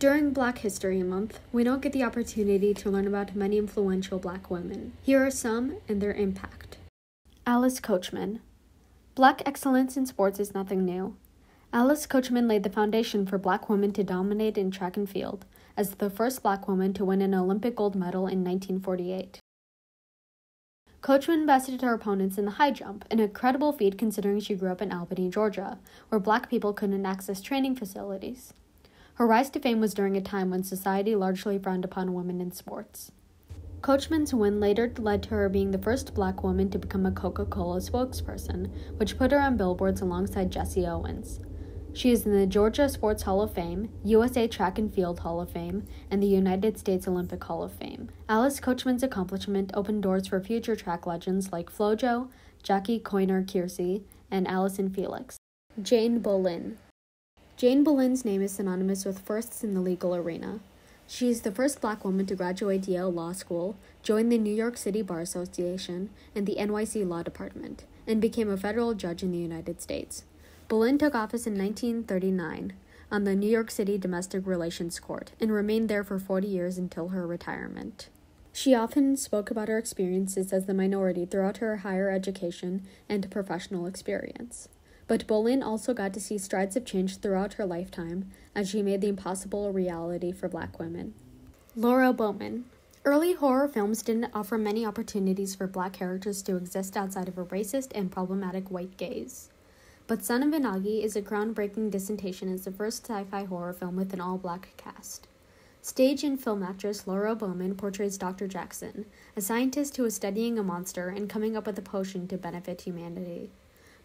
During Black History Month, we don't get the opportunity to learn about many influential Black women. Here are some and their impact. Alice Coachman. Black excellence in sports is nothing new. Alice Coachman laid the foundation for Black women to dominate in track and field, as the first Black woman to win an Olympic gold medal in 1948. Coachman bested her opponents in the high jump, an incredible feat considering she grew up in Albany, Georgia, where Black people couldn't access training facilities. Her rise to fame was during a time when society largely frowned upon women in sports. Coachman's win later led to her being the first Black woman to become a Coca-Cola spokesperson, which put her on billboards alongside Jesse Owens. She is in the Georgia Sports Hall of Fame, USA Track and Field Hall of Fame, and the United States Olympic Hall of Fame. Alice Coachman's accomplishment opened doors for future track legends like FloJo, Jackie Coyner-Kersee, and Allison Felix. Jane Bolin. Jane Bolin's name is synonymous with firsts in the legal arena. She is the first Black woman to graduate Yale Law School, join the New York City Bar Association and the NYC Law Department, and became a federal judge in the United States. Bolin took office in 1939 on the New York City Domestic Relations Court and remained there for 40 years until her retirement. She often spoke about her experiences as the minority throughout her higher education and professional experience. But Bolin also got to see strides of change throughout her lifetime as she made the impossible a reality for Black women. Laura Bowman. Early horror films didn't offer many opportunities for Black characters to exist outside of a racist and problematic white gaze. But Son of Inagi is a groundbreaking dissertation as the first sci-fi horror film with an all-Black cast. Stage and film actress Laura Bowman portrays Dr. Jackson, a scientist who is studying a monster and coming up with a potion to benefit humanity.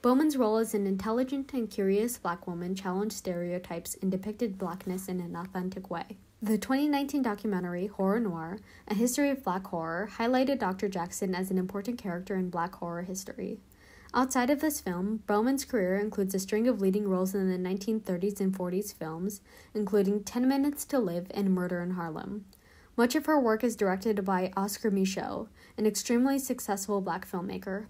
Bowman's role as an intelligent and curious Black woman challenged stereotypes and depicted Blackness in an authentic way. The 2019 documentary, Horror Noir, A History of Black Horror, highlighted Dr. Jackson as an important character in Black horror history. Outside of this film, Bowman's career includes a string of leading roles in the 1930s and 40s films, including 10 Minutes to Live and Murder in Harlem. Much of her work is directed by Oscar Micheaux, an extremely successful Black filmmaker.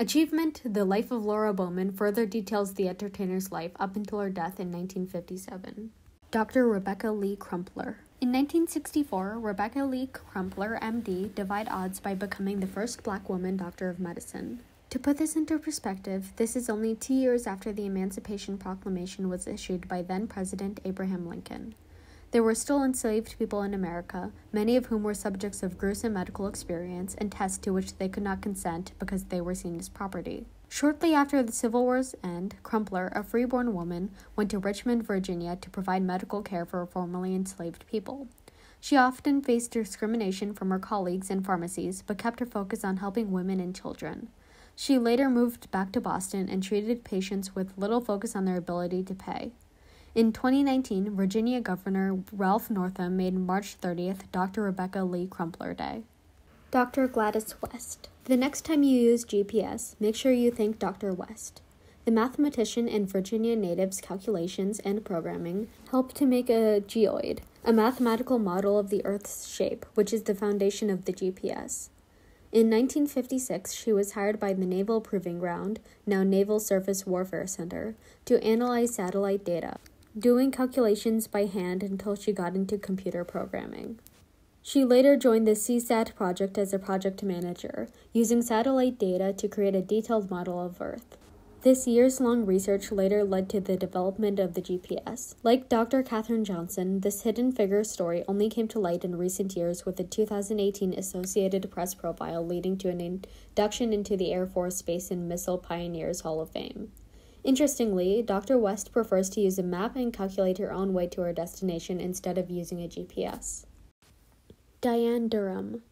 Achievement, The Life of Laura Bowman, further details the entertainer's life up until her death in 1957. Dr. Rebecca Lee Crumpler. In 1964, Rebecca Lee Crumpler, MD, defied odds by becoming the first Black woman doctor of medicine. To put this into perspective, this is only 2 years after the Emancipation Proclamation was issued by then-President Abraham Lincoln. There were still enslaved people in America, many of whom were subjects of gruesome medical experience and tests to which they could not consent because they were seen as property. Shortly after the Civil War's end, Crumpler, a freeborn woman, went to Richmond, Virginia to provide medical care for formerly enslaved people. She often faced discrimination from her colleagues in pharmacies, but kept her focus on helping women and children. She later moved back to Boston and treated patients with little focus on their ability to pay. In 2019, Virginia Governor Ralph Northam made March 30th Dr. Rebecca Lee Crumpler Day. Dr. Gladys West. The next time you use GPS, make sure you thank Dr. West. The mathematician and Virginia native's calculations and programming helped to make a geoid, a mathematical model of the Earth's shape, which is the foundation of the GPS. In 1956, she was hired by the Naval Proving Ground, now Naval Surface Warfare Center, to analyze satellite data, doing calculations by hand until she got into computer programming. She later joined the CSAT project as a project manager, using satellite data to create a detailed model of Earth. This years-long research later led to the development of the GPS. Like Dr. Katherine Johnson, this hidden figure story only came to light in recent years with the 2018 Associated Press profile leading to an induction into the Air Force Space and Missile Pioneers Hall of Fame. Interestingly, Dr. West prefers to use a map and calculate her own way to her destination instead of using a GPS. Diane Durham.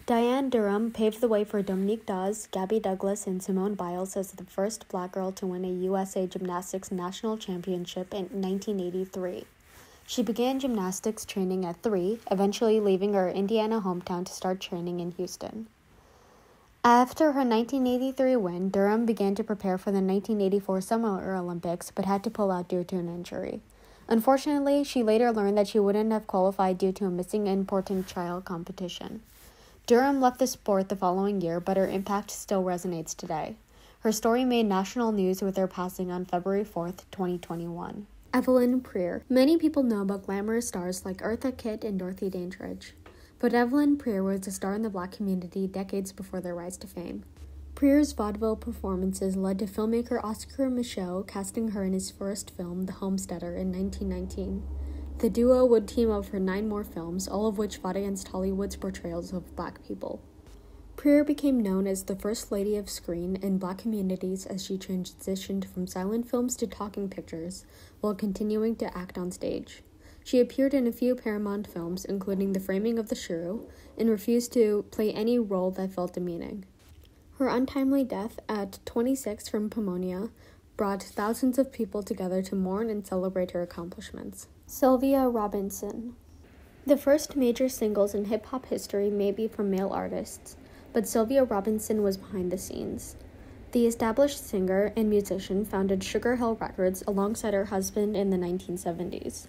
Diane Durham paved the way for Dominique Dawes, Gabby Douglas, and Simone Biles as the first Black girl to win a USA Gymnastics National Championship in 1983. She began gymnastics training at 3, eventually leaving her Indiana hometown to start training in Houston. After her 1983 win, Durham began to prepare for the 1984 Summer Olympics, but had to pull out due to an injury. Unfortunately, she later learned that she wouldn't have qualified due to a missing important trial competition. Durham left the sport the following year, but her impact still resonates today. Her story made national news with her passing on February 4th, 2021. Evelyn Preer. Many people know about glamorous stars like Eartha Kitt and Dorothy Dandridge, but Evelyn Preer was a star in the Black community decades before their rise to fame. Preer's vaudeville performances led to filmmaker Oscar Micheaux casting her in his first film, The Homesteader, in 1919. The duo would team up for 9 more films, all of which fought against Hollywood's portrayals of Black people. Preer became known as the First Lady of Screen in Black communities as she transitioned from silent films to talking pictures while continuing to act on stage. She appeared in a few Paramount films, including The Framing of the Shrew, and refused to play any role that felt demeaning. Her untimely death at 26 from pneumonia brought thousands of people together to mourn and celebrate her accomplishments. Sylvia Robinson. The first major singles in hip-hop history may be from male artists, but Sylvia Robinson was behind the scenes. The established singer and musician founded Sugar Hill Records alongside her husband in the 1970s.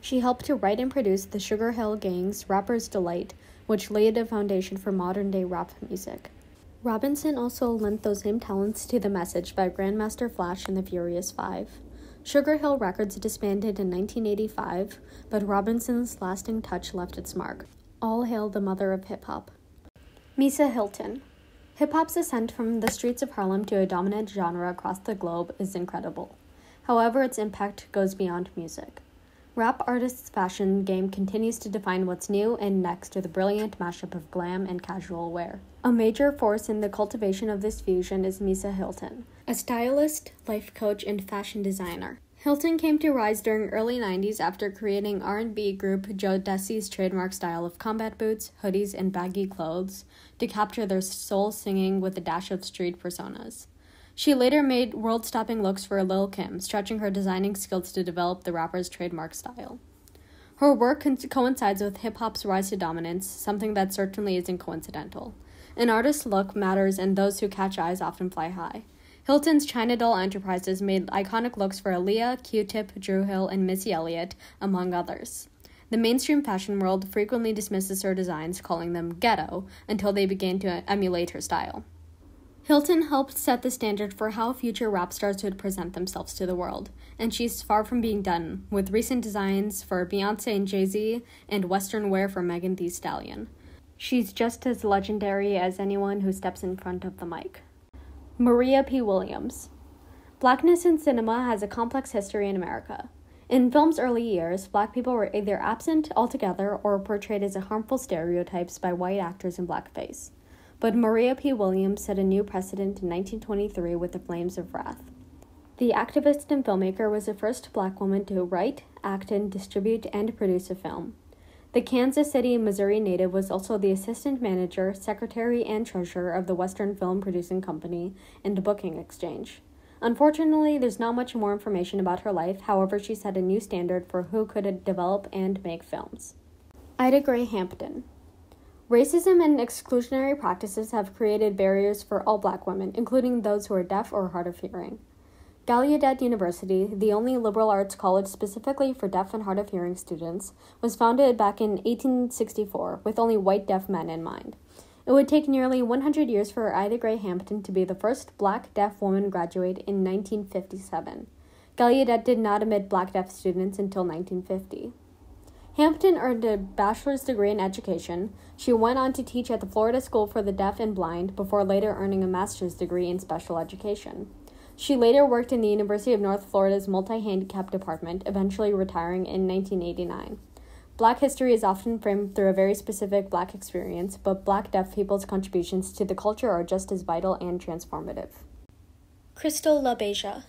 She helped to write and produce the Sugar Hill Gang's Rapper's Delight, which laid a foundation for modern-day rap music. Robinson also lent those same talents to The Message by Grandmaster Flash and the Furious Five. Sugar Hill Records disbanded in 1985, but Robinson's lasting touch left its mark. All hail the mother of hip-hop. Misa Hilton. Hip-hop's ascent from the streets of Harlem to a dominant genre across the globe is incredible. However, its impact goes beyond music. Rap artists' fashion game continues to define what's new and next with a brilliant mashup of glam and casual wear. A major force in the cultivation of this fusion is Misa Hilton, a stylist, life coach, and fashion designer. Hilton came to rise during early 90s after creating R&B group Joe Desi's trademark style of combat boots, hoodies, and baggy clothes to capture their soul singing with a dash of street personas. She later made world-stopping looks for Lil' Kim, stretching her designing skills to develop the rapper's trademark style. Her work coincides with hip-hop's rise to dominance, something that certainly isn't coincidental. An artist's look matters, and those who catch eyes often fly high. Hilton's China Doll Enterprises made iconic looks for Aaliyah, Q-Tip, Drew Hill, and Missy Elliott, among others. The mainstream fashion world frequently dismisses her designs, calling them ghetto, until they began to emulate her style. Hilton helped set the standard for how future rap stars would present themselves to the world, and she's far from being done, with recent designs for Beyoncé and Jay-Z and Western wear for Megan Thee Stallion. She's just as legendary as anyone who steps in front of the mic. Maria P. Williams. Blackness in cinema has a complex history in America. In film's early years, Black people were either absent altogether or portrayed as harmful stereotypes by white actors in blackface. But Maria P. Williams set a new precedent in 1923 with The Flames of Wrath. The activist and filmmaker was the first Black woman to write, act in, distribute, and produce a film. The Kansas City, Missouri native was also the assistant manager, secretary, and treasurer of the Western Film Producing Company and Booking Exchange. Unfortunately, there's not much more information about her life, however, she set a new standard for who could develop and make films. Ida Gray Hampton. Racism and exclusionary practices have created barriers for all Black women, including those who are deaf or hard of hearing. Gallaudet University, the only liberal arts college specifically for deaf and hard of hearing students, was founded back in 1864 with only white deaf men in mind. It would take nearly 100 years for Ida Gray Hampton to be the first Black deaf woman graduate in 1957. Gallaudet did not admit Black deaf students until 1950. Hampton earned a bachelor's degree in education. She went on to teach at the Florida School for the Deaf and Blind before later earning a master's degree in special education. She later worked in the University of North Florida's multi-handicap department, eventually retiring in 1989. Black history is often framed through a very specific Black experience, but Black deaf people's contributions to the culture are just as vital and transformative. Crystal LaBeija.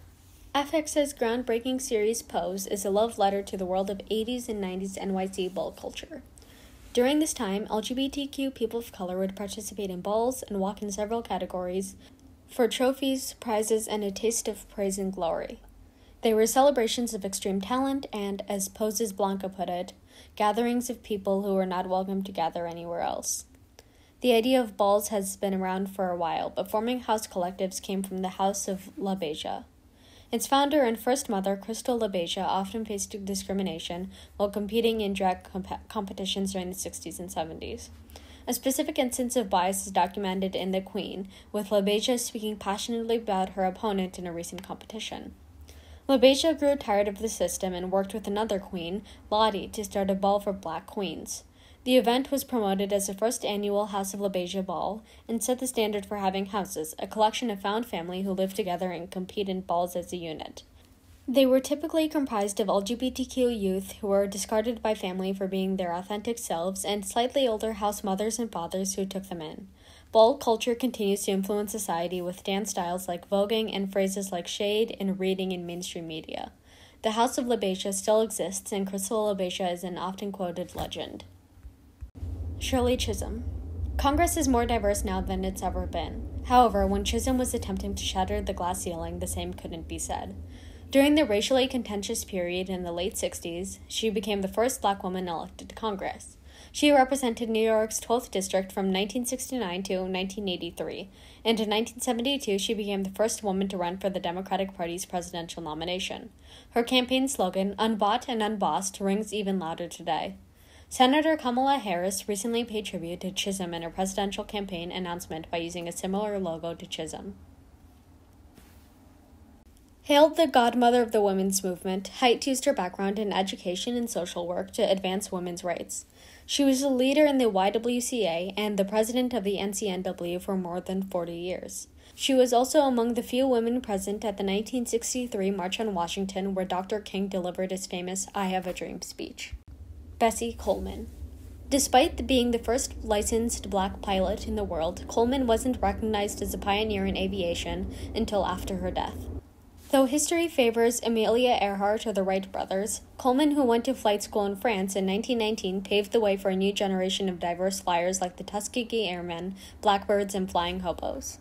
FX's groundbreaking series Pose is a love letter to the world of 80s and 90s NYC ball culture. During this time, LGBTQ people of color would participate in balls and walk in several categories for trophies, prizes, and a taste of praise and glory. They were celebrations of extreme talent and, as Pose's Blanca put it, gatherings of people who were not welcome to gather anywhere else. The idea of balls has been around for a while, but forming house collectives came from the House of LaBeija. Its founder and first mother, Crystal LaBeija, often faced discrimination while competing in drag competitions during the 60s and 70s. A specific instance of bias is documented in The Queen, with LaBeija speaking passionately about her opponent in a recent competition. LaBeija grew tired of the system and worked with another queen, Lottie, to start a ball for black queens. The event was promoted as the first annual House of LaBeija Ball and set the standard for having houses, a collection of found family who live together and compete in balls as a unit. They were typically comprised of LGBTQ youth who were discarded by family for being their authentic selves and slightly older house mothers and fathers who took them in. Ball culture continues to influence society with dance styles like voguing and phrases like shade and reading in mainstream media. The House of LaBeija still exists, and Crystal LaBeija is an often quoted legend. Shirley Chisholm. Congress is more diverse now than it's ever been. However, when Chisholm was attempting to shatter the glass ceiling, the same couldn't be said. During the racially contentious period in the late 60s, she became the first black woman elected to Congress. She represented New York's 12th District from 1969 to 1983, and in 1972 she became the first woman to run for the Democratic Party's presidential nomination. Her campaign slogan, "Unbought and Unbossed," rings even louder today. Senator Kamala Harris recently paid tribute to Chisholm in her presidential campaign announcement by using a similar logo to Chisholm. Hailed the godmother of the women's movement, Haidt used her background in education and social work to advance women's rights. She was a leader in the YWCA and the president of the NCNW for more than 40 years. She was also among the few women present at the 1963 March on Washington, where Dr. King delivered his famous "I Have a Dream" speech. Bessie Coleman. Despite being the first licensed black pilot in the world, Coleman wasn't recognized as a pioneer in aviation until after her death. Though history favors Amelia Earhart or the Wright brothers, Coleman, who went to flight school in France in 1919, paved the way for a new generation of diverse flyers like the Tuskegee Airmen, Blackbirds, and Flying Hobos.